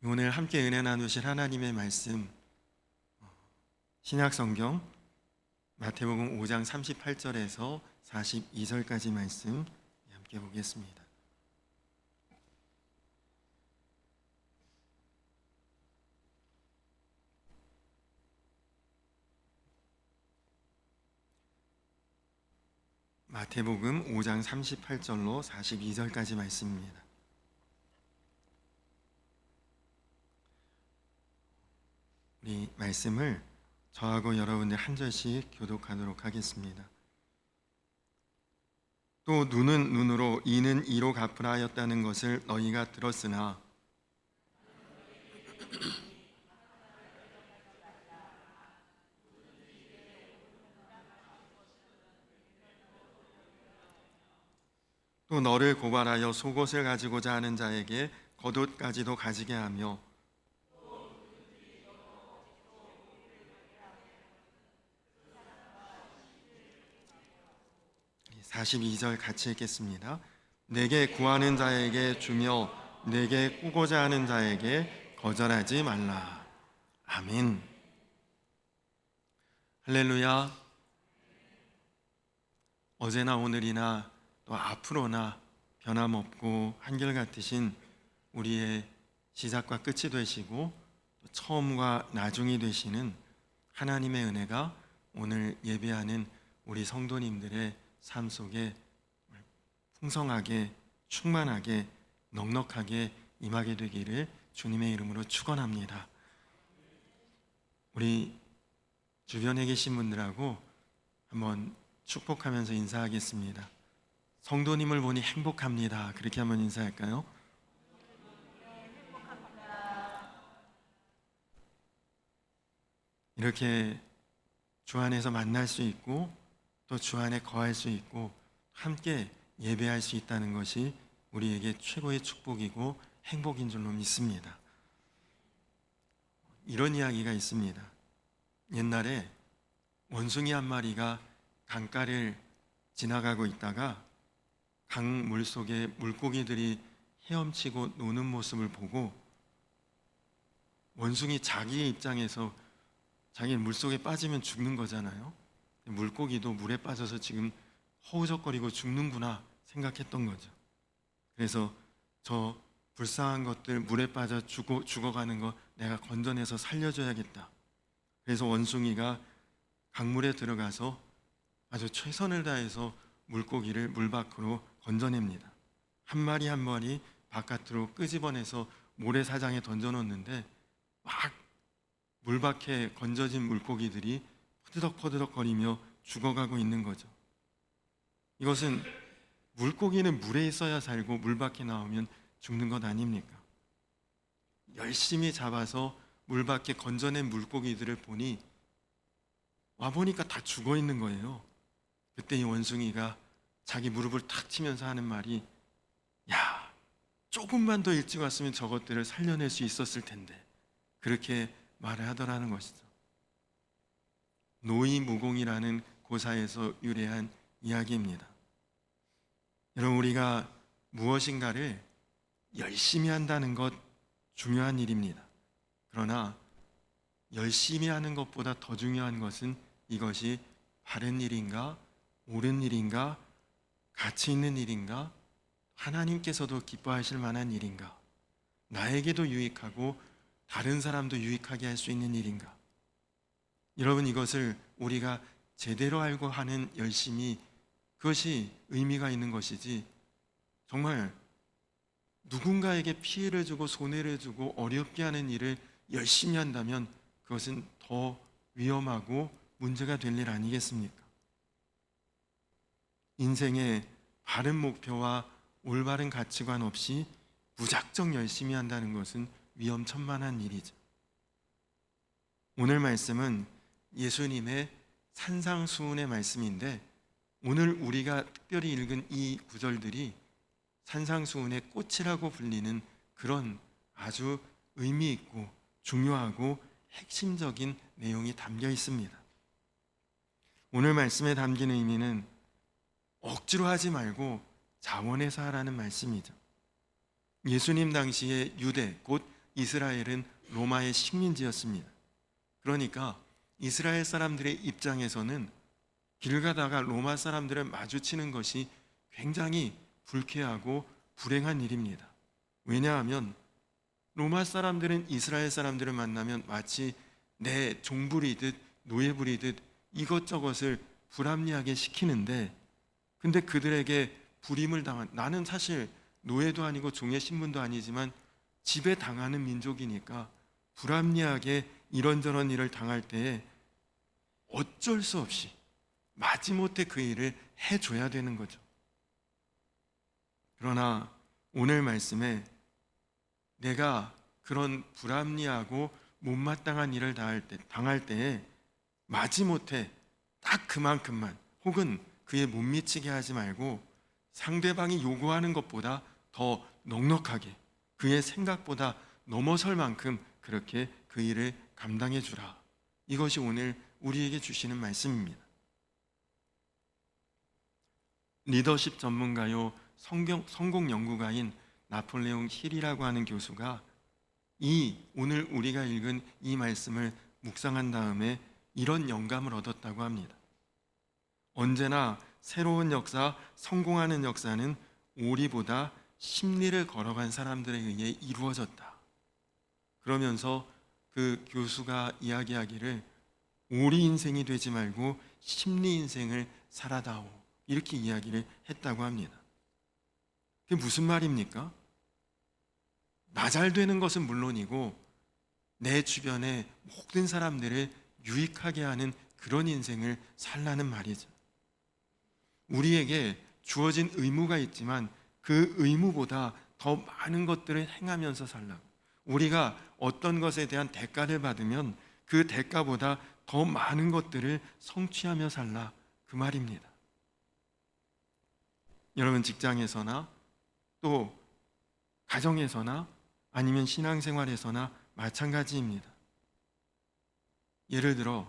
오늘 함께 은혜 나누실 하나님의 말씀, 신약성경 마태복음 5장 38절에서 42절까지 말씀 함께 보겠습니다. 마태복음 5장 38절로 42절까지 말씀입니다. 우리 말씀을 저하고 여러분들 한 절씩 교독하도록 하겠습니다. 또 눈은 눈으로 이는 이로 갚으라 하였다는 것을 너희가 들었으나 또 너를 고발하여 속옷을 가지고자 하는 자에게 겉옷까지도 가지게 하며 42절 같이 읽겠습니다. 내게 구하는 자에게 주며 내게 꾸고자 하는 자에게 거절하지 말라. 아멘. 할렐루야. 어제나 오늘이나 또 앞으로나 변함없고 한결같으신 우리의 시작과 끝이 되시고 처음과 나중이 되시는 하나님의 은혜가 오늘 예배하는 우리 성도님들의 삶 속에 풍성하게 충만하게 넉넉하게 임하게 되기를 주님의 이름으로 축원합니다. 우리 주변에 계신 분들하고 한번 축복하면서 인사하겠습니다. 성도님을 보니 행복합니다. 그렇게 한번 인사할까요? 이렇게 주 안에서 만날 수 있고 또 주 안에 거할 수 있고 함께 예배할 수 있다는 것이 우리에게 최고의 축복이고 행복인 줄로 믿습니다. 이런 이야기가 있습니다. 옛날에 원숭이 한 마리가 강가를 지나가고 있다가 강 물속에 물고기들이 헤엄치고 노는 모습을 보고 원숭이 자기의 입장에서 자기 물속에 빠지면 죽는 거잖아요. 물고기도 물에 빠져서 지금 허우적거리고 죽는구나 생각했던 거죠. 그래서 저 불쌍한 것들 물에 빠져 죽어가는 거 내가 건져내서 살려줘야겠다. 그래서 원숭이가 강물에 들어가서 아주 최선을 다해서 물고기를 물 밖으로 건져냅니다. 한 마리 한 마리 바깥으로 끄집어내서 모래사장에 던져놓는데 막 물 밖에 건져진 물고기들이 퍼드덕퍼드덕거리며 죽어가고 있는 거죠. 이것은 물고기는 물에 있어야 살고 물 밖에 나오면 죽는 것 아닙니까? 열심히 잡아서 물 밖에 건져낸 물고기들을 보니 와보니까 다 죽어 있는 거예요. 그때 이 원숭이가 자기 무릎을 탁 치면서 하는 말이 야, 조금만 더 일찍 왔으면 저것들을 살려낼 수 있었을 텐데 그렇게 말을 하더라는 것이죠. 노이무공이라는 고사에서 유래한 이야기입니다. 여러분, 우리가 무엇인가를 열심히 한다는 것 중요한 일입니다. 그러나 열심히 하는 것보다 더 중요한 것은 이것이 바른 일인가, 옳은 일인가, 가치 있는 일인가, 하나님께서도 기뻐하실 만한 일인가, 나에게도 유익하고 다른 사람도 유익하게 할 수 있는 일인가. 여러분, 이것을 우리가 제대로 알고 하는 열심이 그것이 의미가 있는 것이지 정말 누군가에게 피해를 주고 손해를 주고 어렵게 하는 일을 열심히 한다면 그것은 더 위험하고 문제가 될 일 아니겠습니까? 인생의 바른 목표와 올바른 가치관 없이 무작정 열심히 한다는 것은 위험천만한 일이죠. 오늘 말씀은 예수님의 산상수훈의 말씀인데 오늘 우리가 특별히 읽은 이 구절들이 산상수훈의 꽃이라고 불리는 그런 아주 의미 있고 중요하고 핵심적인 내용이 담겨 있습니다. 오늘 말씀에 담긴 의미는 억지로 하지 말고 자원해서 하라는 말씀이죠. 예수님 당시에 유대 곧 이스라엘은 로마의 식민지였습니다. 그러니까 이스라엘 사람들의 입장에서는 길 가다가 로마 사람들을 마주치는 것이 굉장히 불쾌하고 불행한 일입니다. 왜냐하면 로마 사람들은 이스라엘 사람들을 만나면 마치 내 종부리듯 노예부리듯 이것저것을 불합리하게 시키는데, 근데 그들에게 불임을 당한, 나는 사실 노예도 아니고 종의 신분도 아니지만 지배 당하는 민족이니까 불합리하게 이런저런 일을 당할 때에 어쩔 수 없이 마지못해 그 일을 해줘야 되는 거죠. 그러나 오늘 말씀에 내가 그런 불합리하고 못마땅한 일을 당할 때에 마지못해 딱 그만큼만, 혹은 그에 못 미치게 하지 말고 상대방이 요구하는 것보다 더 넉넉하게, 그의 생각보다 넘어설 만큼 그렇게 그 일을 감당해 주라. 이것이 오늘 우리에게 주시는 말씀입니다. 리더십 전문가요 성공 연구가인 나폴레옹 힐이라고 하는 교수가 오늘 우리가 읽은 이 말씀을 묵상한 다음에 이런 영감을 얻었다고 합니다. 언제나 새로운 역사, 성공하는 역사는 오리보다 심리를 걸어간 사람들에 의해 이루어졌다. 그러면서 그 교수가 이야기하기를 오리 인생이 되지 말고 심리 인생을 살아다오, 이렇게 이야기를 했다고 합니다. 그게 무슨 말입니까? 나 잘 되는 것은 물론이고 내 주변의 모든 사람들을 유익하게 하는 그런 인생을 살라는 말이죠. 우리에게 주어진 의무가 있지만 그 의무보다 더 많은 것들을 행하면서 살라고, 우리가 어떤 것에 대한 대가를 받으면 그 대가보다 더 많은 것들을 성취하며 살라, 그 말입니다. 여러분, 직장에서나 또 가정에서나 아니면 신앙생활에서나 마찬가지입니다. 예를 들어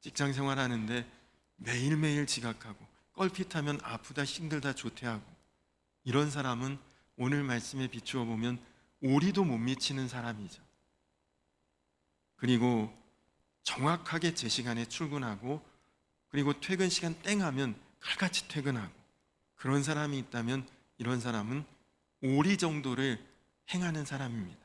직장 생활하는데 매일매일 지각하고 껄핏하면 아프다 힘들다 조퇴하고, 이런 사람은 오늘 말씀에 비추어 보면 오리도 못 미치는 사람이죠. 그리고 정확하게 제 시간에 출근하고, 그리고 퇴근 시간 땡 하면 칼같이 퇴근하고, 그런 사람이 있다면 이런 사람은 오리 정도를 행하는 사람입니다.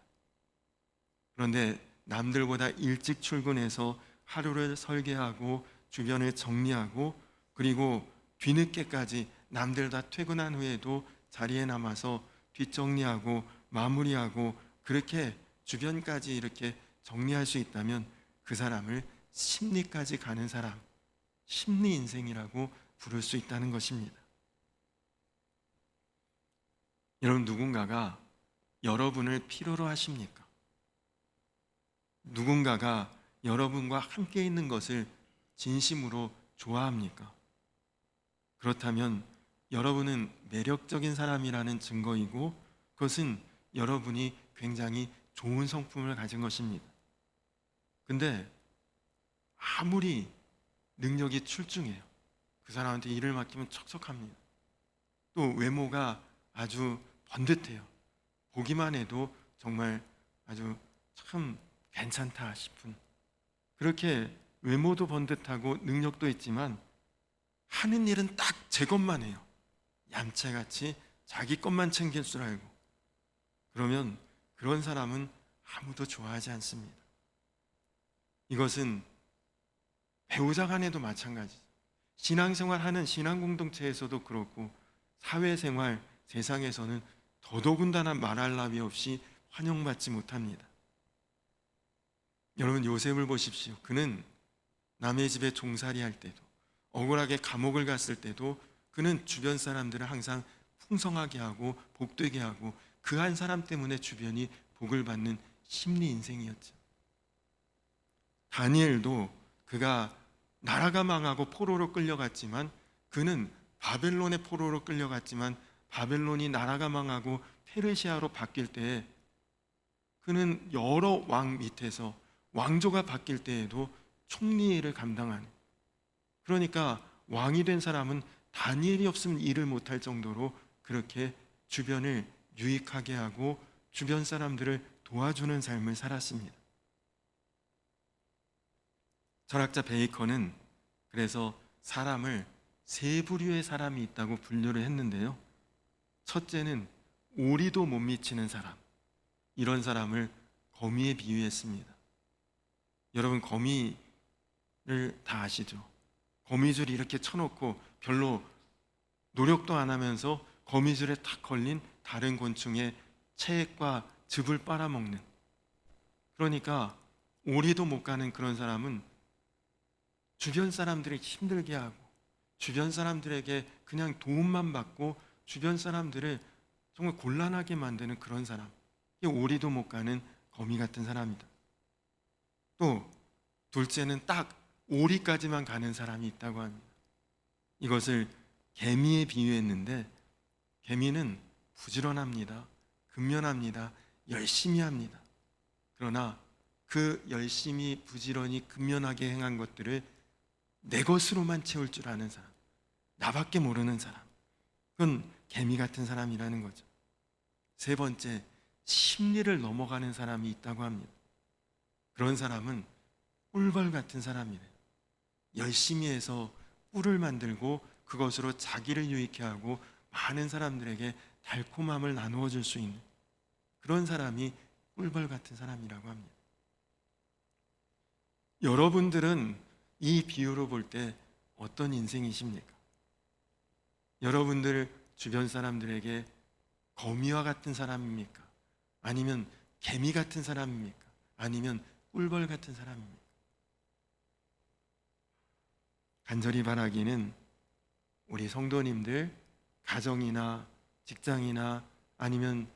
그런데 남들보다 일찍 출근해서 하루를 설계하고 주변을 정리하고, 그리고 뒤늦게까지 남들 다 퇴근한 후에도 자리에 남아서 뒷정리하고 마무리하고 그렇게 주변까지 이렇게 정리할 수 있다면 그 사람을 심리까지 가는 사람, 심리 인생이라고 부를 수 있다는 것입니다. 여러분, 누군가가 여러분을 필요로 하십니까? 누군가가 여러분과 함께 있는 것을 진심으로 좋아합니까? 그렇다면 여러분은 매력적인 사람이라는 증거이고, 그것은 여러분이 굉장히 좋은 성품을 가진 것입니다. 근데 아무리 능력이 출중해요, 그 사람한테 일을 맡기면 척척합니다. 또 외모가 아주 번듯해요. 보기만 해도 정말 아주 참 괜찮다 싶은, 그렇게 외모도 번듯하고 능력도 있지만 하는 일은 딱 제 것만 해요. 얌체같이 자기 것만 챙길 줄 알고. 그러면 그런 사람은 아무도 좋아하지 않습니다. 이것은 배우자 간에도 마찬가지죠. 신앙생활하는 신앙공동체에서도 그렇고 사회생활, 세상에서는 더더군다나 말할 나위 없이 환영받지 못합니다. 여러분, 요셉을 보십시오. 그는 남의 집에 종살이 할 때도, 억울하게 감옥을 갔을 때도 그는 주변 사람들을 항상 풍성하게 하고 복되게 하고, 그 한 사람 때문에 주변이 복을 받는 심리 인생이었죠. 다니엘도 그가 나라가 망하고 포로로 끌려갔지만, 그는 바벨론의 포로로 끌려갔지만 바벨론이 나라가 망하고 페르시아로 바뀔 때에 그는 여러 왕 밑에서 왕조가 바뀔 때에도 총리를 감당하는, 그러니까 왕이 된 사람은 다니엘이 없으면 일을 못할 정도로 그렇게 주변을 유익하게 하고 주변 사람들을 도와주는 삶을 살았습니다. 철학자 베이컨은 그래서 사람을 세 부류의 사람이 있다고 분류를 했는데요. 첫째는 오리도 못 미치는 사람, 이런 사람을 거미에 비유했습니다. 여러분, 거미를 다 아시죠? 거미줄이 이렇게 쳐놓고 별로 노력도 안 하면서 거미줄에 탁 걸린 다른 곤충의 체액과 즙을 빨아먹는, 그러니까 오리도 못 가는 그런 사람은 주변 사람들을 힘들게 하고 주변 사람들에게 그냥 도움만 받고 주변 사람들을 정말 곤란하게 만드는 그런 사람, 이게 오리도 못 가는 거미 같은 사람이다. 또 둘째는 딱 오리까지만 가는 사람이 있다고 합니다. 이것을 개미에 비유했는데, 개미는 부지런합니다, 근면합니다, 열심히 합니다. 그러나 그 열심히 부지런히 근면하게 행한 것들을 내 것으로만 채울 줄 아는 사람, 나밖에 모르는 사람, 그건 개미 같은 사람이라는 거죠. 세 번째, 심리를 넘어가는 사람이 있다고 합니다. 그런 사람은 꿀벌 같은 사람이래요. 열심히 해서 꿀을 만들고 그것으로 자기를 유익해 하고 많은 사람들에게 달콤함을 나누어 줄 수 있는 그런 사람이 꿀벌 같은 사람이라고 합니다. 여러분들은 이 비유로 볼 때 어떤 인생이십니까? 여러분들 주변 사람들에게 거미와 같은 사람입니까? 아니면 개미 같은 사람입니까? 아니면 꿀벌 같은 사람입니까? 간절히 바라기는 우리 성도님들 가정이나 직장이나 아니면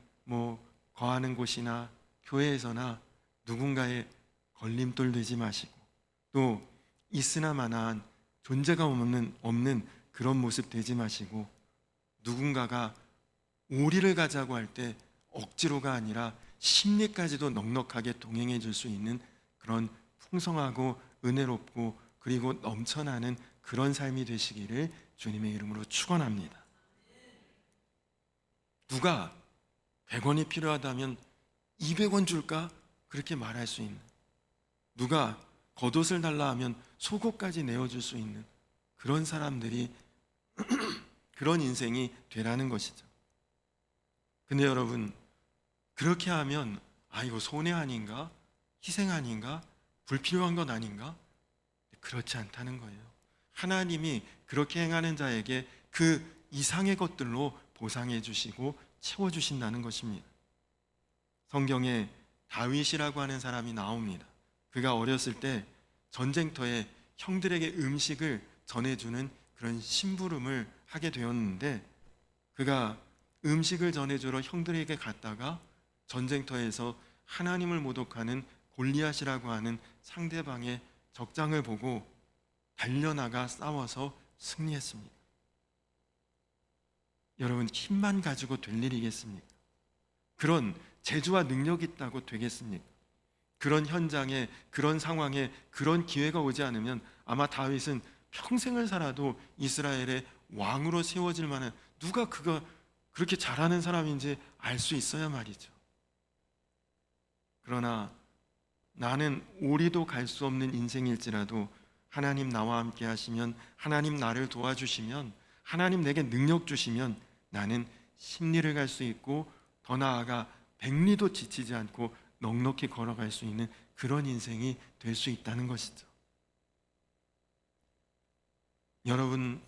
거하는 곳이나 교회에서나 누군가의 걸림돌 되지 마시고, 또 있으나마나한 존재가 없는 그런 모습 되지 마시고, 누군가가 오리를 가자고 할 때 억지로가 아니라 심리까지도 넉넉하게 동행해 줄 수 있는 그런 풍성하고 은혜롭고 그리고 넘쳐나는 그런 삶이 되시기를 주님의 이름으로 축원합니다. 누가 100원이 필요하다면 200원 줄까? 그렇게 말할 수 있는, 누가 겉옷을 달라 하면 속옷까지 내어줄 수 있는 그런 사람들이 그런 인생이 되라는 것이죠. 근데 여러분, 그렇게 하면 이거 손해 아닌가? 희생 아닌가? 불필요한 것 아닌가? 그렇지 않다는 거예요. 하나님이 그렇게 행하는 자에게 그 이상의 것들로 보상해 주시고 채워 주신다는 것입니다. 성경에 다윗이라고 하는 사람이 나옵니다. 그가 어렸을 때 전쟁터에 형들에게 음식을 전해주는 그런 심부름을 하게 되었는데, 그가 음식을 전해주러 형들에게 갔다가 전쟁터에서 하나님을 모독하는 골리앗이라고 하는 상대방의 적장을 보고 달려나가 싸워서 승리했습니다. 여러분, 힘만 가지고 될 일이겠습니까? 그런 재주와 능력이 있다고 되겠습니까? 그런 현장에, 그런 상황에, 그런 기회가 오지 않으면 아마 다윗은 평생을 살아도 이스라엘의 왕으로 세워질 만한, 누가 그가 그렇게 잘하는 사람인지 알 수 있어야 말이죠. 그러나 나는 오리도 갈 수 없는 인생일지라도 하나님 나와 함께 하시면, 하나님 나를 도와주시면, 하나님 내게 능력 주시면 나는 십리를 갈 수 있고, 더 나아가 백리도 지치지 않고 넉넉히 걸어갈 수 있는 그런 인생이 될 수 있다는 것이죠. 여러분,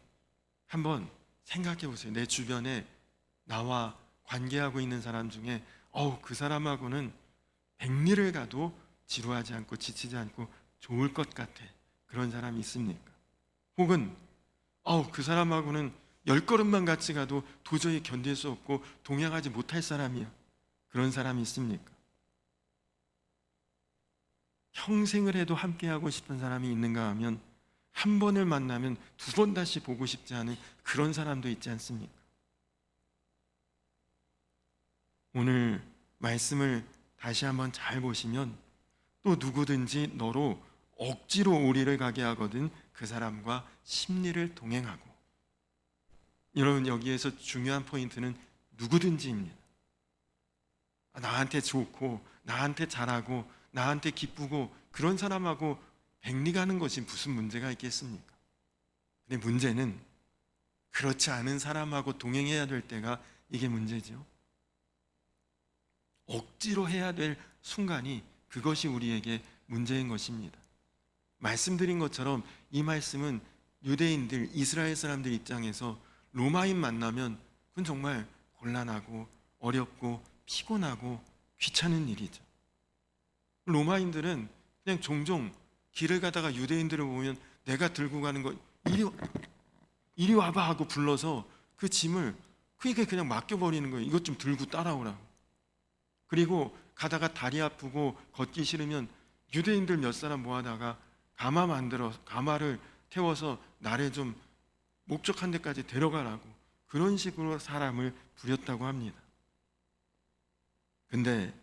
한번 생각해 보세요. 내 주변에 나와 관계하고 있는 사람 중에 그 사람하고는 백리를 가도 지루하지 않고 지치지 않고 좋을 것 같아, 그런 사람이 있습니까? 혹은 그 사람하고는 10걸음만 같이 가도 도저히 견딜 수 없고 동행하지 못할 사람이야, 그런 사람이 있습니까? 평생을 해도 함께하고 싶은 사람이 있는가 하면 한 번을 만나면 두 번 다시 보고 싶지 않은 그런 사람도 있지 않습니까? 오늘 말씀을 다시 한번 잘 보시면 또 누구든지 너로 억지로 오리를 가게 하거든 그 사람과 심리를 동행하고, 여러분, 여기에서 중요한 포인트는 누구든지입니다. 나한테 좋고 나한테 잘하고 나한테 기쁘고 그런 사람하고 백리가는 것이 무슨 문제가 있겠습니까? 근데 문제는 그렇지 않은 사람하고 동행해야 될 때가 이게 문제죠. 억지로 해야 될 순간이 그것이 우리에게 문제인 것입니다. 말씀드린 것처럼 이 말씀은 유대인들, 이스라엘 사람들 입장에서 로마인 만나면 그건 정말 곤란하고 어렵고 피곤하고 귀찮은 일이죠. 로마인들은 그냥 종종 길을 가다가 유대인들을 보면 내가 들고 가는 거 이리 와봐 하고 불러서 그 짐을 그냥 맡겨버리는 거예요. 이것 좀 들고 따라오라고. 그리고 가다가 다리 아프고 걷기 싫으면 유대인들 몇 사람 모아다가 가마를 태워서 나를 좀 목적한 데까지 데려가라고 그런 식으로 사람을 부렸다고 합니다. 근데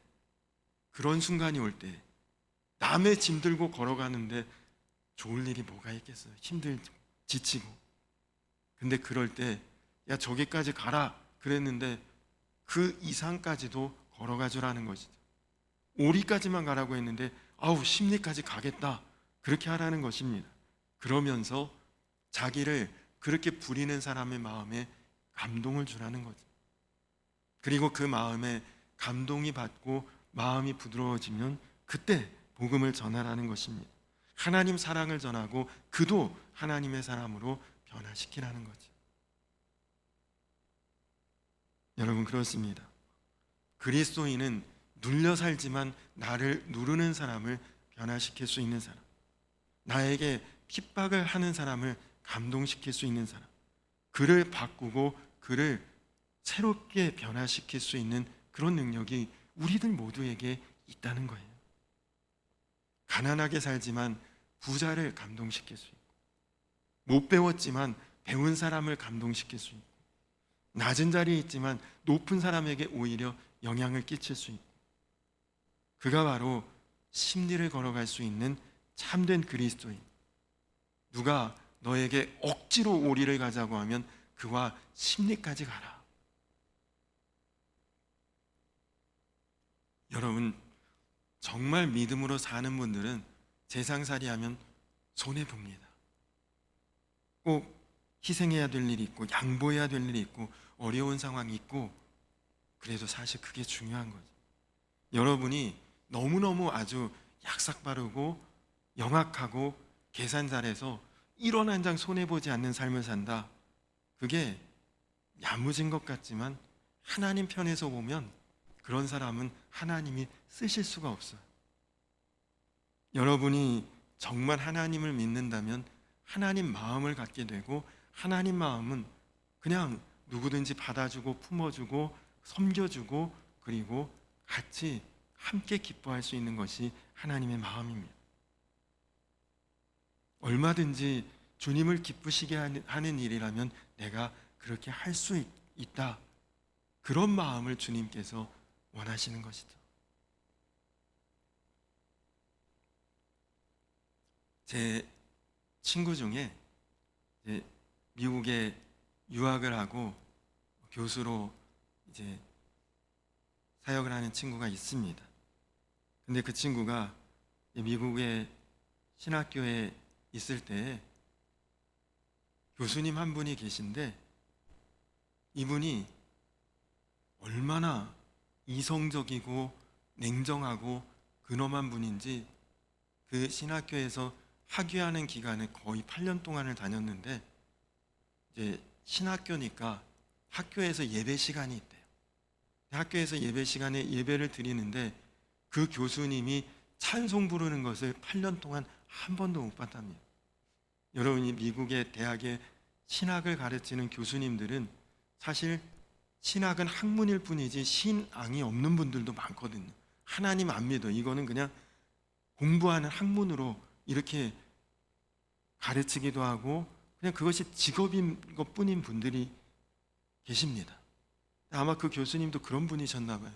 그런 순간이 올 때 남의 짐 들고 걸어가는데 좋을 일이 뭐가 있겠어요? 힘들고 지치고. 근데 그럴 때 야 저기까지 가라 그랬는데 그 이상까지도 걸어가 주라는 것이죠. 오리까지만 가라고 했는데 아우 십리까지 가겠다 그렇게 하라는 것입니다. 그러면서 자기를 그렇게 부리는 사람의 마음에 감동을 주라는 거죠. 그리고 그 마음에 감동이 받고 마음이 부드러워지면 그때 복음을 전하라는 것입니다. 하나님 사랑을 전하고 그도 하나님의 사람으로 변화시키라는 거죠. 여러분 그렇습니다. 그리스도인은 눌려 살지만 나를 누르는 사람을 변화시킬 수 있는 사람, 나에게 핍박을 하는 사람을 감동시킬 수 있는 사람, 그를 바꾸고 그를 새롭게 변화시킬 수 있는 그런 능력이 우리들 모두에게 있다는 거예요. 가난하게 살지만 부자를 감동시킬 수 있고, 못 배웠지만 배운 사람을 감동시킬 수 있고, 낮은 자리에 있지만 높은 사람에게 오히려 영향을 끼칠 수 있고, 그가 바로 십리를 걸어갈 수 있는 참된 그리스도인. 누가 너에게 억지로 오리를 가자고 하면 그와 십리까지 가라. 여러분 정말 믿음으로 사는 분들은 세상살이 하면 손해봅니다. 꼭 희생해야 될 일이 있고 양보해야 될 일이 있고 어려운 상황이 있고, 그래도 사실 그게 중요한 거죠. 여러분이 너무너무 아주 약삭 빠르고 영악하고 계산 잘해서 1원 한 장 손해보지 않는 삶을 산다. 그게 야무진 것 같지만 하나님 편에서 보면 그런 사람은 하나님이 쓰실 수가 없어요. 여러분이 정말 하나님을 믿는다면 하나님 마음을 갖게 되고, 하나님 마음은 그냥 누구든지 받아주고 품어주고 섬겨주고 그리고 같이 함께 기뻐할 수 있는 것이 하나님의 마음입니다. 얼마든지 주님을 기쁘시게 하는 일이라면 내가 그렇게 할 수 있다. 그런 마음을 주님께서 원하시는 것이죠. 제 친구 중에 이제 미국에 유학을 하고 교수로 이제 사역을 하는 친구가 있습니다. 근데 그 친구가 미국의 신학교에 있을 때 교수님 한 분이 계신데, 이분이 얼마나 이성적이고 냉정하고 근엄한 분인지 그 신학교에서 학위하는 기간에 거의 8년 동안을 다녔는데, 이제 신학교니까 학교에서 예배 시간이 있대요. 학교에서 예배 시간에 예배를 드리는데 그 교수님이 찬송 부르는 것을 8년 동안 한 번도 못 봤답니다. 여러분이 미국의 대학에 신학을 가르치는 교수님들은 사실 신학은 학문일 뿐이지 신앙이 없는 분들도 많거든요. 하나님 안 믿어. 이거는 그냥 공부하는 학문으로 이렇게 가르치기도 하고 그냥 그것이 직업인 것뿐인 분들이 계십니다. 아마 그 교수님도 그런 분이셨나 봐요.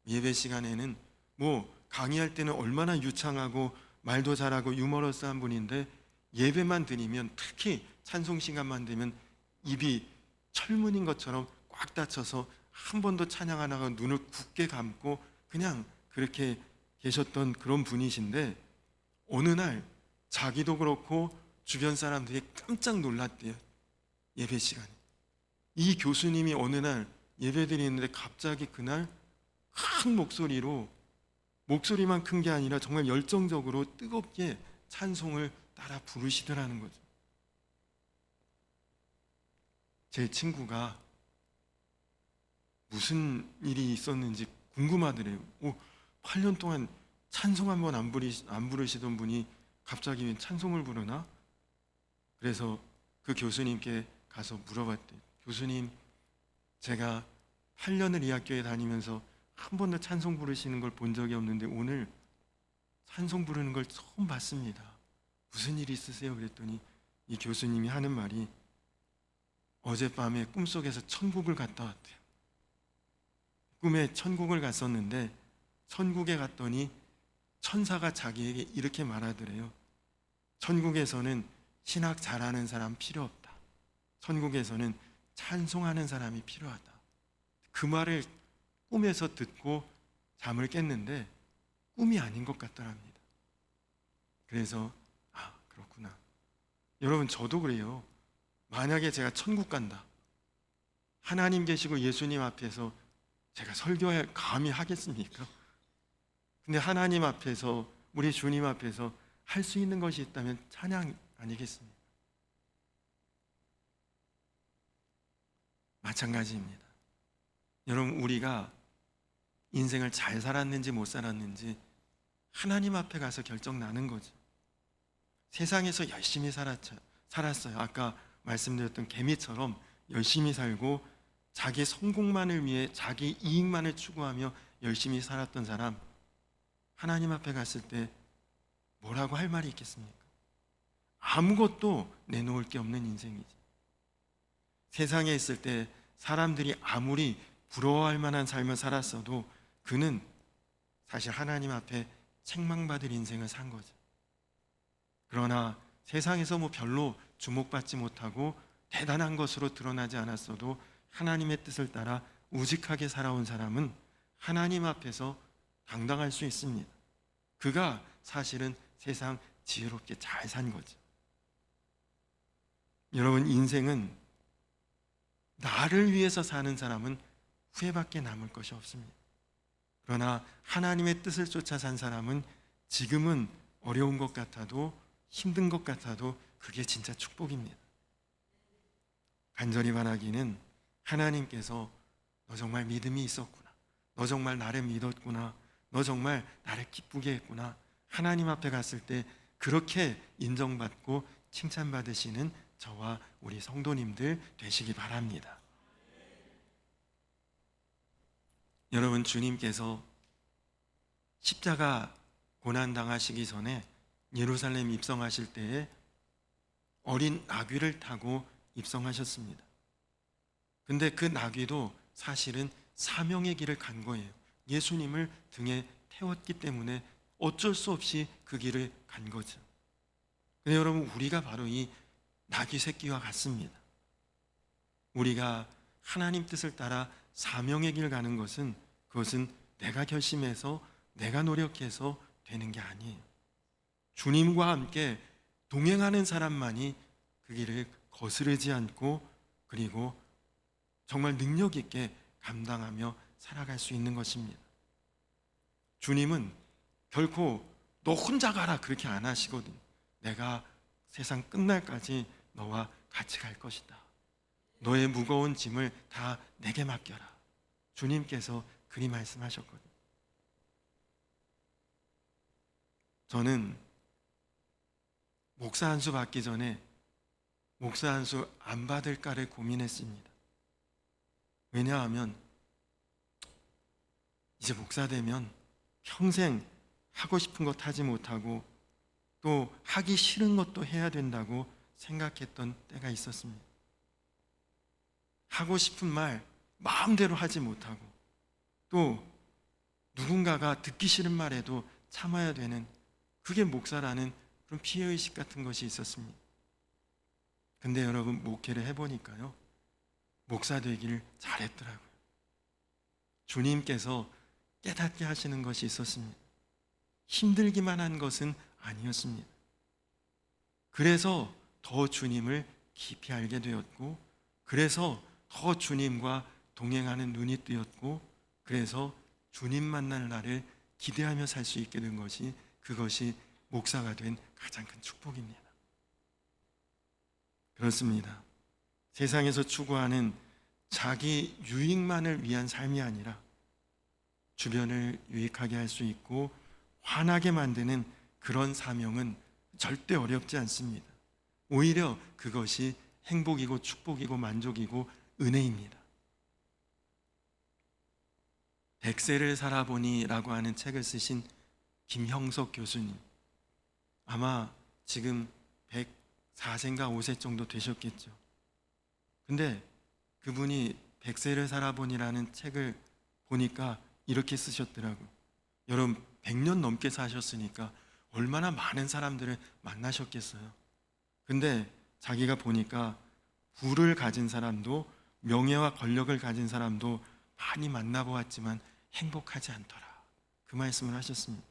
예배 시간에는 뭐 강의할 때는 얼마나 유창하고 말도 잘하고 유머러스한 분인데 예배만 드리면, 특히 찬송 시간만 되면 입이 철문인 것처럼 꽉 닫혀서 한 번도 찬양 안 하고 눈을 굳게 감고 그냥 그렇게 계셨던 그런 분이신데 어느 날 자기도 그렇고 주변 사람들이 깜짝 놀랐대요. 예배 시간에. 이 교수님이 어느 날 예배 드리는데 갑자기 그날 큰 목소리로, 목소리만 큰 게 아니라 정말 열정적으로 뜨겁게 찬송을 따라 부르시더라는 거죠. 제 친구가 무슨 일이 있었는지 궁금하더래요. 8년 동안 찬송 한 번 안 부르시던 분이 갑자기 왜 찬송을 부르나? 그래서 그 교수님께 가서 물어봤대요. 교수님, 제가 8년을 이 학교에 다니면서 한 번도 찬송 부르시는 걸 본 적이 없는데 오늘 찬송 부르는 걸 처음 봤습니다. 무슨 일이 있으세요? 그랬더니 이 교수님이 하는 말이 어젯밤에 꿈속에서 천국을 갔다 왔대요. 꿈에 천국을 갔었는데 천국에 갔더니 천사가 자기에게 이렇게 말하더래요. 천국에서는 신학 잘하는 사람 필요 없다. 천국에서는 찬송하는 사람이 필요하다. 그 말을 꿈에서 듣고 잠을 깼는데 꿈이 아닌 것 같더랍니다. 그래서 그렇구나. 여러분, 저도 그래요. 만약에 제가 천국 간다, 하나님 계시고 예수님 앞에서 제가 설교에 감히 하겠습니까? 근데 하나님 앞에서, 우리 주님 앞에서 할 수 있는 것이 있다면 찬양 아니겠습니까? 마찬가지입니다. 여러분, 우리가 인생을 잘 살았는지 못 살았는지 하나님 앞에 가서 결정 나는 거죠. 세상에서 열심히 살았어요. 아까 말씀드렸던 개미처럼 열심히 살고 자기 성공만을 위해 자기 이익만을 추구하며 열심히 살았던 사람, 하나님 앞에 갔을 때 뭐라고 할 말이 있겠습니까? 아무것도 내놓을 게 없는 인생이지. 세상에 있을 때 사람들이 아무리 부러워할 만한 삶을 살았어도 그는 사실 하나님 앞에 책망받을 인생을 산 거죠. 그러나 세상에서 별로 주목받지 못하고 대단한 것으로 드러나지 않았어도 하나님의 뜻을 따라 우직하게 살아온 사람은 하나님 앞에서 당당할 수 있습니다. 그가 사실은 세상 지혜롭게 잘 산 거죠. 여러분, 인생은 나를 위해서 사는 사람은 후회밖에 남을 것이 없습니다. 그러나 하나님의 뜻을 쫓아 산 사람은 지금은 어려운 것 같아도 힘든 것 같아도 그게 진짜 축복입니다. 간절히 바라기는 하나님께서 너 정말 믿음이 있었구나, 너 정말 나를 믿었구나, 너 정말 나를 기쁘게 했구나, 하나님 앞에 갔을 때 그렇게 인정받고 칭찬받으시는 저와 우리 성도님들 되시기 바랍니다. 여러분, 주님께서 십자가 고난 당하시기 전에 예루살렘 입성하실 때에 어린 나귀를 타고 입성하셨습니다. 근데 그 나귀도 사실은 사명의 길을 간 거예요. 예수님을 등에 태웠기 때문에 어쩔 수 없이 그 길을 간 거죠. 근데 여러분, 우리가 바로 이 나귀 새끼와 같습니다. 우리가 하나님 뜻을 따라 사명의 길 가는 것은, 그것은 내가 결심해서 내가 노력해서 되는 게 아니에요. 주님과 함께 동행하는 사람만이 그 길을 거스르지 않고 그리고 정말 능력 있게 감당하며 살아갈 수 있는 것입니다. 주님은 결코 너 혼자 가라 그렇게 안 하시거든요. 내가 세상 끝날까지 너와 같이 갈 것이다. 너의 무거운 짐을 다 내게 맡겨라. 주님께서 그리 말씀하셨거든요. 저는 목사 한 수 받기 전에 목사 한 수 안 받을까를 고민했습니다. 왜냐하면 이제 목사 되면 평생 하고 싶은 것 하지 못하고 또 하기 싫은 것도 해야 된다고 생각했던 때가 있었습니다. 하고 싶은 말 마음대로 하지 못하고 또 누군가가 듣기 싫은 말에도 참아야 되는, 그게 목사라는 그런 피해의식 같은 것이 있었습니다. 근데 여러분, 목회를 해보니까요, 목사 되기를 잘했더라고요. 주님께서 깨닫게 하시는 것이 있었습니다. 힘들기만 한 것은 아니었습니다. 그래서 더 주님을 깊이 알게 되었고, 그래서 더 주님과 동행하는 눈이 뜨였고, 그래서 주님 만날 날을 기대하며 살 수 있게 된 것이, 그것이 목사가 된 가장 큰 축복입니다. 그렇습니다. 세상에서 추구하는 자기 유익만을 위한 삶이 아니라 주변을 유익하게 할 수 있고 환하게 만드는 그런 사명은 절대 어렵지 않습니다. 오히려 그것이 행복이고 축복이고 만족이고 은혜입니다. 백세를 살아보니라고 하는 책을 쓰신 김형석 교수님, 아마 지금 104세인가 5세 정도 되셨겠죠. 근데 그분이 백세를 살아보니라는 책을 보니까 이렇게 쓰셨더라고요. 여러분 100년 넘게 사셨으니까 얼마나 많은 사람들을 만나셨겠어요. 근데 자기가 보니까 부를 가진 사람도 명예와 권력을 가진 사람도 많이 만나보았지만 행복하지 않더라, 그 말씀을 하셨습니다.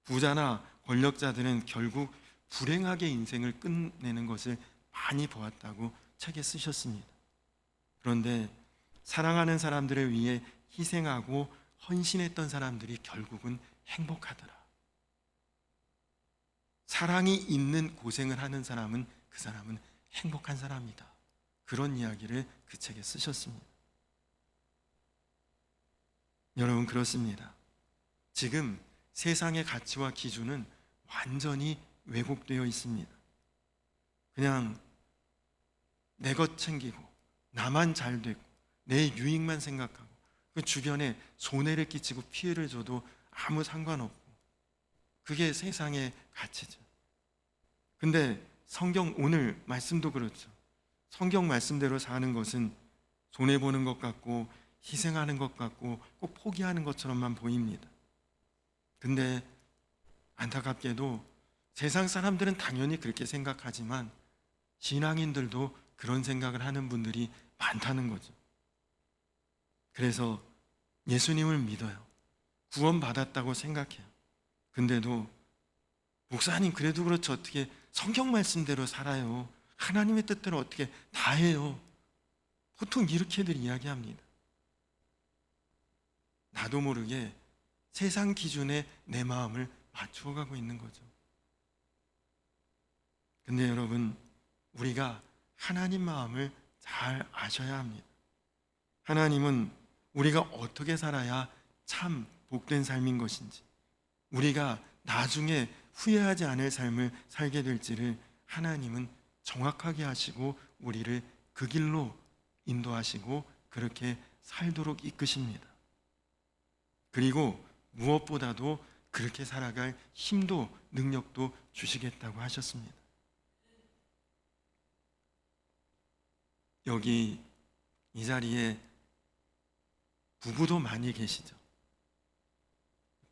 부자나 권력자들은 결국 불행하게 인생을 끝내는 것을 많이 보았다고 책에 쓰셨습니다. 그런데 사랑하는 사람들을 위해 희생하고 헌신했던 사람들이 결국은 행복하더라. 사랑이 있는 고생을 하는 사람은 그 사람은 행복한 사람이다. 그런 이야기를 그 책에 쓰셨습니다. 여러분, 그렇습니다. 지금 세상의 가치와 기준은 완전히 왜곡되어 있습니다. 그냥 내 것 챙기고 나만 잘 되고 내 유익만 생각하고 그 주변에 손해를 끼치고 피해를 줘도 아무 상관없고, 그게 세상의 가치죠. 근데 성경 오늘 말씀도 그렇죠. 성경 말씀대로 사는 것은 손해보는 것 같고 희생하는 것 같고 꼭 포기하는 것처럼만 보입니다. 근데 안타깝게도 세상 사람들은 당연히 그렇게 생각하지만 신앙인들도 그런 생각을 하는 분들이 많다는 거죠. 그래서 예수님을 믿어요. 구원받았다고 생각해요. 근데도 목사님 그래도 그렇지 어떻게 성경 말씀대로 살아요? 하나님의 뜻대로 어떻게 다 해요? 보통 이렇게들 이야기합니다. 나도 모르게 세상 기준에 내 마음을 맞추어 가고 있는 거죠. 근데 여러분, 우리가 하나님 마음을 잘 아셔야 합니다. 하나님은 우리가 어떻게 살아야 참 복된 삶인 것인지, 우리가 나중에 후회하지 않을 삶을 살게 될지를 하나님은 정확하게 하시고 우리를 그 길로 인도하시고 그렇게 살도록 이끄십니다. 그리고 무엇보다도 그렇게 살아갈 힘도 능력도 주시겠다고 하셨습니다. 여기 이 자리에 부부도 많이 계시죠.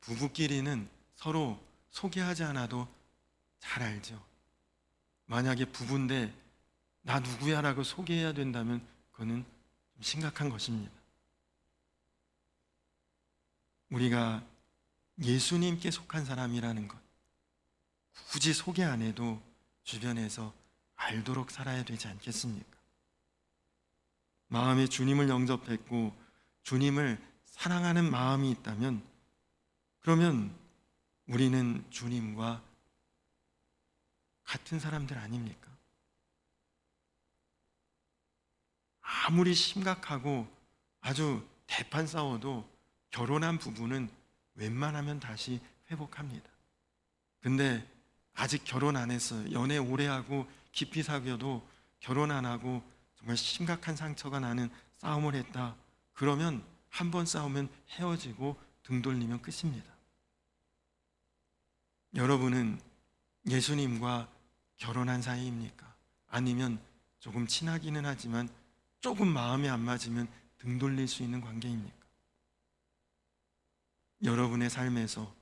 부부끼리는 서로 소개하지 않아도 잘 알죠. 만약에 부부인데 나 누구야 라고 소개해야 된다면 그거는 좀 심각한 것입니다. 우리가 예수님께 속한 사람이라는 것 굳이 소개 안 해도 주변에서 알도록 살아야 되지 않겠습니까? 마음에 주님을 영접했고 주님을 사랑하는 마음이 있다면, 그러면 우리는 주님과 같은 사람들 아닙니까? 아무리 심각하고 아주 대판 싸워도 결혼한 부부는 웬만하면 다시 회복합니다. 근데 아직 결혼 안 했어요. 연애 오래 하고 깊이 사귀어도 결혼 안 하고 정말 심각한 상처가 나는 싸움을 했다. 그러면 한 번 싸우면 헤어지고 등 돌리면 끝입니다. 여러분은 예수님과 결혼한 사이입니까? 아니면 조금 친하기는 하지만 조금 마음이 안 맞으면 등 돌릴 수 있는 관계입니까? 여러분의 삶에서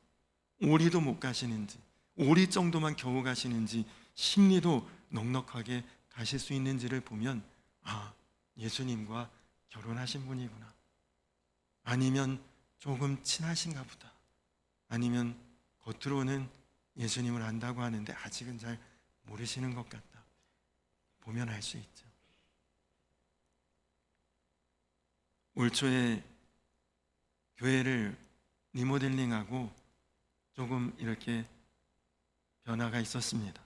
오리도 못 가시는지, 오리 정도만 겨우 가시는지, 심리도 넉넉하게 가실 수 있는지를 보면 아, 예수님과 결혼하신 분이구나. 아니면 조금 친하신가 보다, 아니면 겉으로는 예수님을 안다고 하는데 아직은 잘 모르시는 것 같다, 보면 알 수 있죠. 올 초에 교회를 리모델링하고 조금 이렇게 변화가 있었습니다.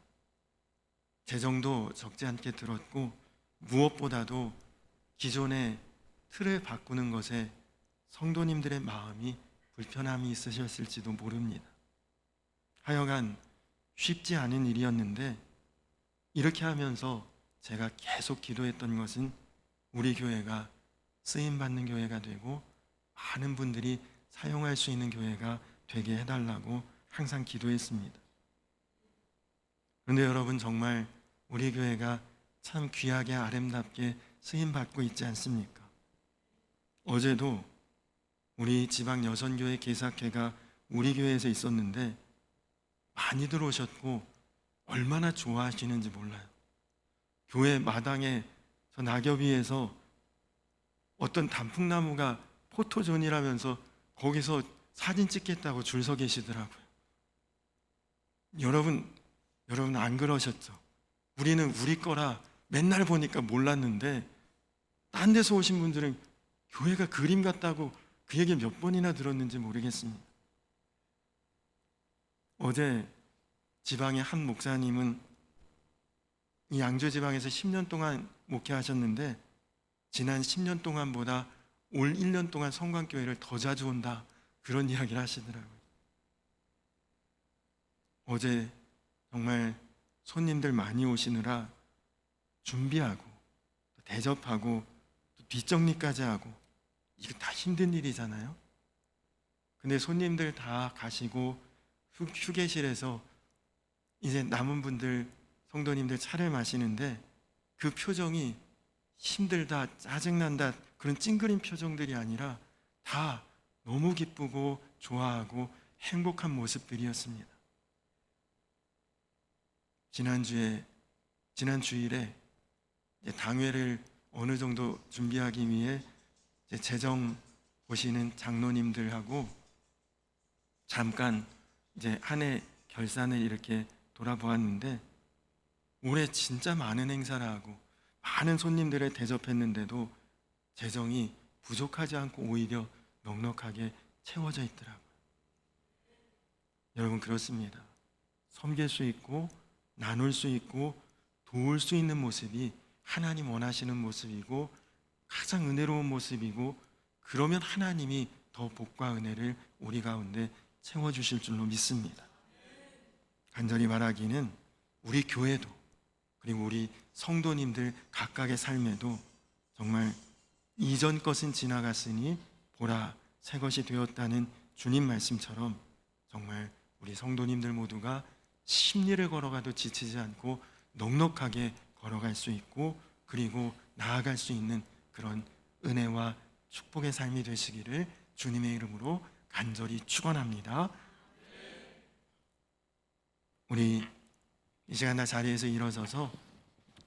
재정도 적지 않게 들었고, 무엇보다도 기존의 틀을 바꾸는 것에 성도님들의 마음이 불편함이 있으셨을지도 모릅니다. 하여간 쉽지 않은 일이었는데, 이렇게 하면서 제가 계속 기도했던 것은 우리 교회가 쓰임받는 교회가 되고 많은 분들이 사용할 수 있는 교회가 되게 해달라고 항상 기도했습니다. 그런데 여러분, 정말 우리 교회가 참 귀하게 아름답게 쓰임받고 있지 않습니까? 어제도 우리 지방 여선교회 개사회가 우리 교회에서 있었는데 많이들 오셨고 얼마나 좋아하시는지 몰라요. 교회 마당에 저 낙엽 위에서 어떤 단풍나무가 포토존이라면서 거기서 사진 찍겠다고 줄 서 계시더라고요. 여러분 안 그러셨죠? 우리는 우리 거라 맨날 보니까 몰랐는데, 딴 데서 오신 분들은 교회가 그림 같다고 그 얘기 몇 번이나 들었는지 모르겠습니다. 어제 지방의 한 목사님은 이 양주 지방에서 10년 동안 목회하셨는데 지난 10년 동안보다 올 1년 동안 성광교회를 더 자주 온다, 그런 이야기를 하시더라고요. 어제 정말 손님들 많이 오시느라 준비하고 또 대접하고 또 뒷정리까지 하고, 이거 다 힘든 일이잖아요. 근데 손님들 다 가시고 휴게실에서 이제 남은 분들, 성도님들 차를 마시는데 그 표정이 힘들다, 짜증난다, 그런 찡그린 표정들이 아니라 다 너무 기쁘고 좋아하고 행복한 모습들이었습니다. 지난 주일에 당회를 어느 정도 준비하기 위해 재정 보시는 장로님들하고 잠깐 이제 한 해 결산을 이렇게 돌아보았는데, 올해 진짜 많은 행사를 하고 많은 손님들을 대접했는데도 재정이 부족하지 않고 오히려 넉넉하게 채워져 있더라고요. 여러분, 그렇습니다. 섬길 수 있고 나눌 수 있고 도울 수 있는 모습이 하나님 원하시는 모습이고 가장 은혜로운 모습이고, 그러면 하나님이 더 복과 은혜를 우리 가운데 채워주실 줄로 믿습니다. 간절히 바라기는 우리 교회도, 그리고 우리 성도님들 각각의 삶에도 정말 이전 것은 지나갔으니 보라 새 것이 되었다는 주님 말씀처럼 정말 우리 성도님들 모두가 십리를 걸어가도 지치지 않고 넉넉하게 걸어갈 수 있고, 그리고 나아갈 수 있는 그런 은혜와 축복의 삶이 되시기를 주님의 이름으로 간절히 축원합니다. 우리 이 시간 다 자리에서 일어서서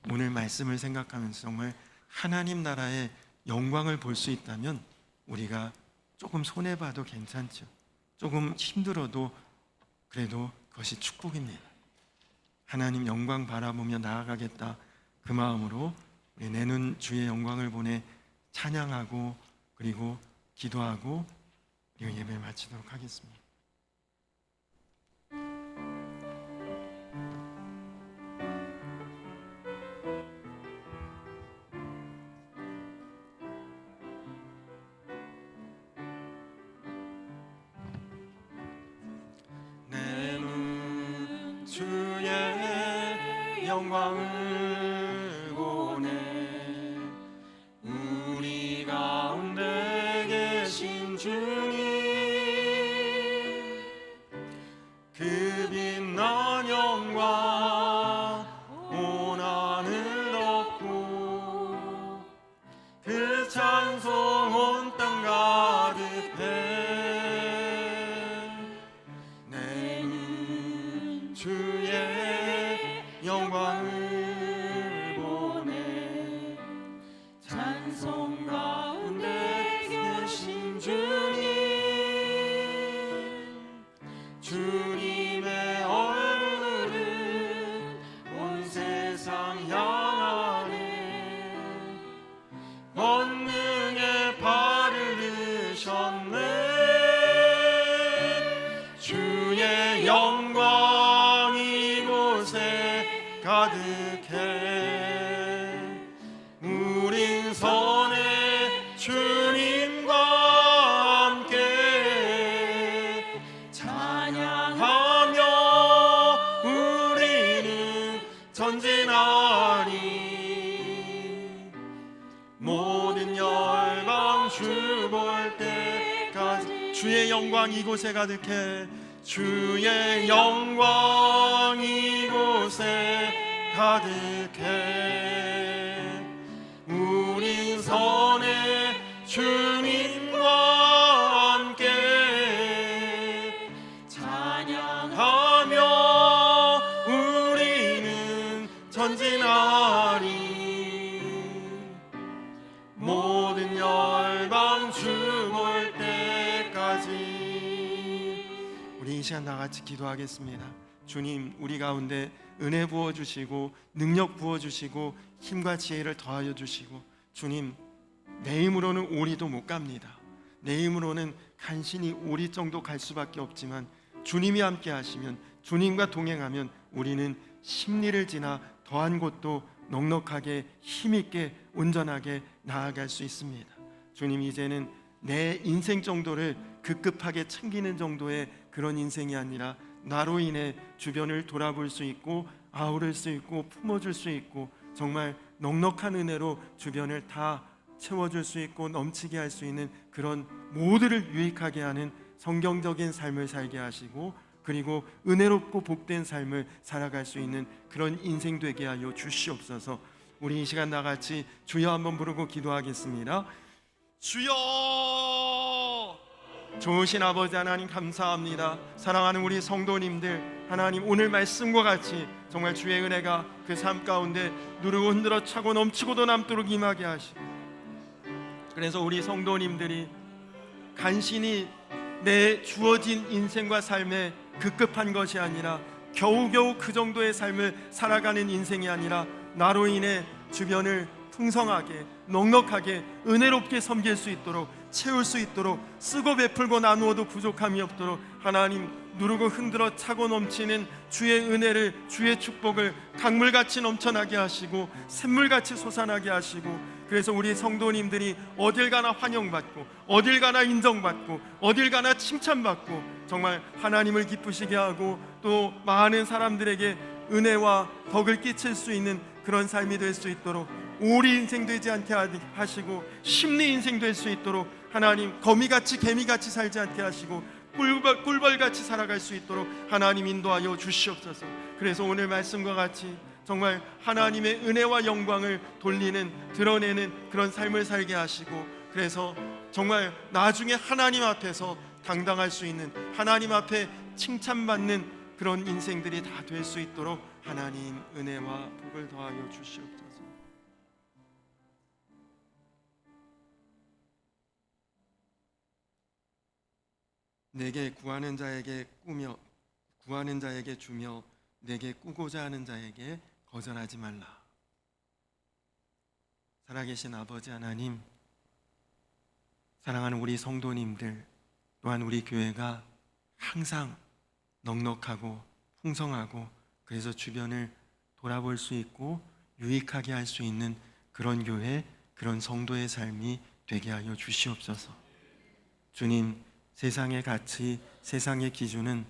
오늘 말씀을 생각하면서 정말 하나님 나라의 영광을 볼 수 있다면 우리가 조금 손해봐도 괜찮죠. 조금 힘들어도 그래도 그것이 축복입니다. 하나님 영광 바라보며 나아가겠다, 그 마음으로 우리 내는 주의 영광을 보내 찬양하고 그리고 기도하고 그리고 예배를 마치도록 하겠습니다. 내는 주의 영광을 보내 우리 가운데 계신 주님, 그 빛난 영광 온 하늘 덮고 그 찬송 온 땅 가득해. 내는 주의 영광을 보내 찬송 가운데 계신 주님, 주의 영광 이곳에 가득해. 우린 선해 주님과 함께 찬양하며 우리는 전진하리. 모든 열방 주 볼 때까지 주의 영광 이곳에 가득해. 주의 영광 이곳에 가득해. 우린 선해 주님과 함께 찬양하며 우리는 전진하리. 모든 열방 주 볼 때까지. 우리 이 시간 다 같이 기도하겠습니다. 주님, 우리 가운데 은혜 부어주시고 능력 부어주시고 힘과 지혜를 더하여 주시고, 주님, 내 힘으로는 오리도 못 갑니다. 내 힘으로는 간신히 오리 정도 갈 수밖에 없지만 주님이 함께 하시면, 주님과 동행하면 우리는 십리를 지나 더한 곳도 넉넉하게 힘있게 온전하게 나아갈 수 있습니다. 주님, 이제는 내 인생 정도를 급급하게 챙기는 정도의 그런 인생이 아니라 나로 인해 주변을 돌아볼 수 있고 아우를 수 있고 품어줄 수 있고 정말 넉넉한 은혜로 주변을 다 채워줄 수 있고 넘치게 할 수 있는 그런 모두를 유익하게 하는 성경적인 삶을 살게 하시고, 그리고 은혜롭고 복된 삶을 살아갈 수 있는 그런 인생 되게 하여 주시옵소서. 우리 이 시간 나같이 주여 한번 부르고 기도하겠습니다. 주여! 좋으신 아버지 하나님, 감사합니다. 사랑하는 우리 성도님들, 하나님 오늘 말씀과 같이 정말 주의 은혜가 그 삶 가운데 누르고 흔들어 차고 넘치고도 남도록 임하게 하시고, 그래서 우리 성도님들이 간신히 내 주어진 인생과 삶에 급급한 것이 아니라 겨우겨우 그 정도의 삶을 살아가는 인생이 아니라 나로 인해 주변을 풍성하게 넉넉하게 은혜롭게 섬길 수 있도록, 채울 수 있도록, 쓰고 베풀고 나누어도 부족함이 없도록 하나님 누르고 흔들어 차고 넘치는 주의 은혜를, 주의 축복을 강물같이 넘쳐나게 하시고 샘물같이 솟아나게 하시고, 그래서 우리 성도님들이 어딜 가나 환영받고 어딜 가나 인정받고 어딜 가나 칭찬받고 정말 하나님을 기쁘시게 하고 또 많은 사람들에게 은혜와 덕을 끼칠 수 있는 그런 삶이 될 수 있도록, 오리 인생 되지 않게 하시고 심리 인생 될 수 있도록 하나님 거미같이 개미같이 살지 않게 하시고 꿀벌같이 살아갈 수 있도록 하나님 인도하여 주시옵소서. 그래서 오늘 말씀과 같이 정말 하나님의 은혜와 영광을 돌리는, 드러내는 그런 삶을 살게 하시고, 그래서 정말 나중에 하나님 앞에서 당당할 수 있는, 하나님 앞에 칭찬받는 그런 인생들이 다 될 수 있도록 하나님 은혜와 복을 더하여 주시옵소서. 내게 구하는 자에게 꾸며 구하는 자에게 주며 내게 꾸고자 하는 자에게 거절하지 말라. 살아계신 아버지 하나님, 사랑하는 우리 성도님들 또한 우리 교회가 항상 넉넉하고 풍성하고 그래서 주변을 돌아볼 수 있고 유익하게 할 수 있는 그런 교회, 그런 성도의 삶이 되게 하여 주시옵소서. 주님, 세상의 가치, 세상의 기준은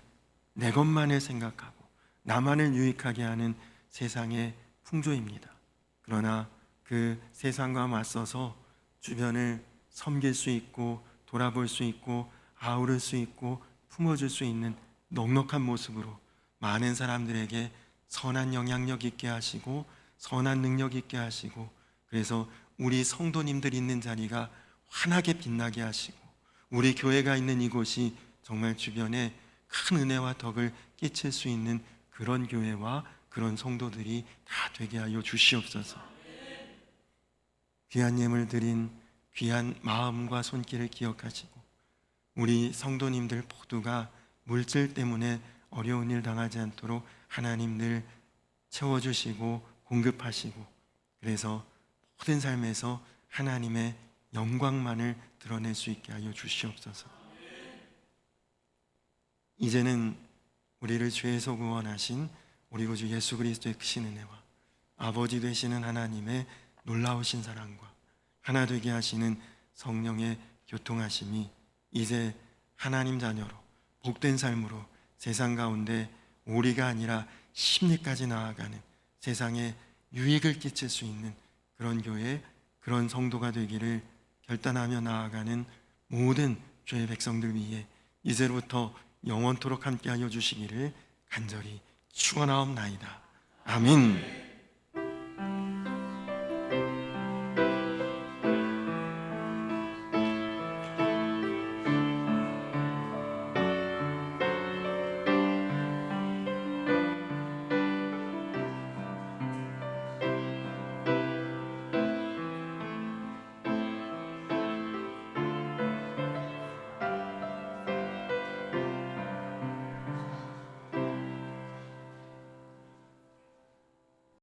내 것만을 생각하고 나만을 유익하게 하는 세상의 풍조입니다. 그러나 그 세상과 맞서서 주변을 섬길 수 있고 돌아볼 수 있고 아우를 수 있고 품어줄 수 있는 넉넉한 모습으로 많은 사람들에게 선한 영향력 있게 하시고 선한 능력 있게 하시고, 그래서 우리 성도님들 있는 자리가 환하게 빛나게 하시고 우리 교회가 있는 이곳이 정말 주변에 큰 은혜와 덕을 끼칠 수 있는 그런 교회와 그런 성도들이 다 되게 하여 주시옵소서. 귀한 예물 드린 귀한 마음과 손길을 기억하시고 우리 성도님들 모두가 물질 때문에 어려운 일 당하지 않도록 하나님 늘 채워주시고 공급하시고, 그래서 모든 삶에서 하나님의 영광만을 드러낼 수 있게 하여 주시옵소서. 이제는 우리를 죄에서 구원하신 우리 구주 예수 그리스도의 크신 은혜와 아버지 되시는 하나님의 놀라우신 사랑과 하나 되게 하시는 성령의 교통하심이 이제 하나님 자녀로 복된 삶으로 세상 가운데 오리가 아니라 심리까지 나아가는 세상에 유익을 끼칠 수 있는 그런 교회, 그런 성도가 되기를 결단하며 나아가는 모든 주의 백성들 위해 이제부터 영원토록 함께하여 주시기를 간절히 축원하옵나이다. 아멘.